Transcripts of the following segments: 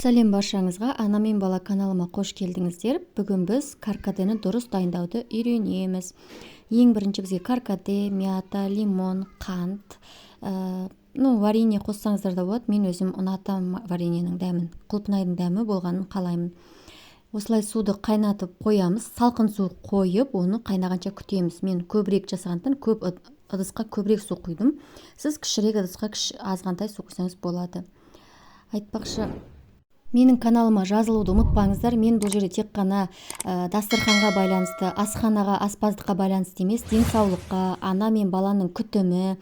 Сәлем баршаңызға, ана мен бала каналыма қош келдіңіздер. Бүгін біз каркадені дұрыс дайындауды үйренеміз. Ең бірінші бізге каркаде, мята, лимон, қант, варенье қоссаңыздар да болады. Мен өзім ұнатам вареньенің дәмін, құлпынайдың дәмі болғанын қалаймын. Осылай суды қайнатып қоямыз. Салқын су қойып, оны қайнағанша күтеміз. Мен көбірек жасағандықтан көп ыдысқа көбірек су құйдым. Сіз кішірек ыдысқа азғантай су құйсаңыз болады. Айтпақшы, менің каналыма жазылуды ұмытпаңыздар. Мен бұл жерде тек қана дастарханға байланысты, асханаға, аспаздыққа байланысты емес, денсаулыққа, ана мен баланың күтімі,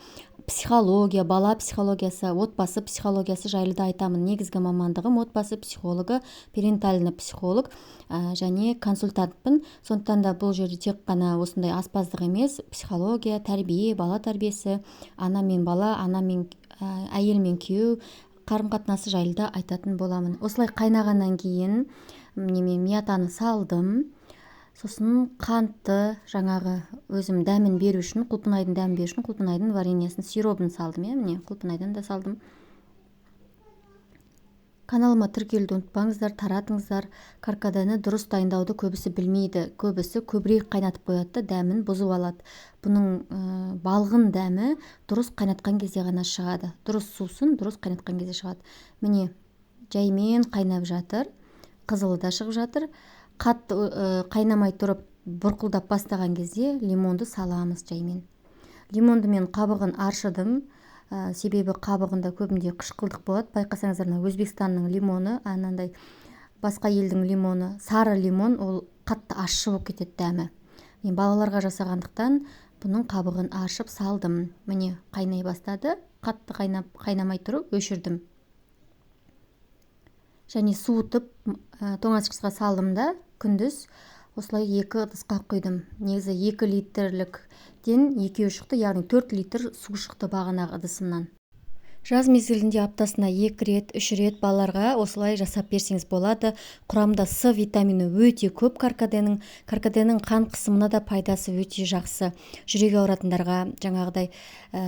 психология, бала психологиясы, отбасы психологиясы жайлы да айтамын. Негізгі мамандығым отбасы психологы, перинатальный психолог және консультантпын. Сондықтан да бұл жерде тек қана осындай аспаздық емес, психология, тәрбие, бала тәрбиесі, ана мен бала, ана мен әйел мен күйеу қарым-қатынасы жайлы да айтатын боламын. Осылай қайнағаннан кейін миятаны салдым. Сосын қантты жаңағы өзім дәмін беру үшін, құлпынайдың дәмін беру үшін құлпынайдың вареньесін, сиробын салдым. Міне құлпынайдан да салдым. Каналыма тіркелуді ұмытпаңыздар, таратыңыздар. Каркадені дұрыс дайындауды көбісі білмейді. Көбісі көбірек қайнатып қояды, дәмін бұзып алады. Бұның балғын дәмі дұрыс қайнатқан кезде ғана шығады. Дұрыс сусын дұрыс қайнатқан кезде шығады. Міне жаймен қайнап жатыр. Қызылы да шығып жатыр. Қатты қайнамай тұрып бұрқылдап бастаған кезде лимонды саламыз жаймен. Лимонды мен қабығын аршыдым. Себебі қабығында көбінде қышқылдық болады. Байқасаңыздар, Өзбекстанның лимоны, анандай басқа елдің лимоны, сары лимон, ол қатты ащы болып кетеді дәмі. Мен балаларға жасағандықтан бұның қабығын аршып салдым. Міне қайнай бастады. Қатты қайнамай тұрып өшірдім. Және суытып тоңазытқышқа салдым да күндіз осылай 2 ыдысқа құйдым. Негізі 2 литрліктен 2 шықты, яғни 4 литр су шықты бағанағы ыдысымнан. Жаз мезгілінде аптасына 2 рет, 3 рет балаларға осылай жасап берсеңіз болады. Құрамында С витамині өте көп каркаденің. Каркаденің қан қысымына да пайдасы өте жақсы. Жүрек ауыратындарға, жаңағыдай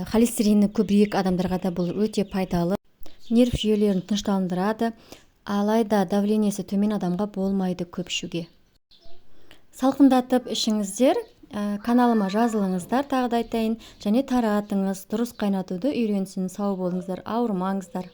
холестерині көбірек адамдарға да бұл өте пайдалы. Нерв жүйелерін тыныштандырады. Алайда давлениесі төмен адамға болмайды көп ішуге. Салқындатып ішіңіздер, каналыма жазылыңыздар, тағы да айтайын, және таратыңыз, дұрыс қайнатуды үйренсін. Сау болыңыздар, ауырмаңыздар.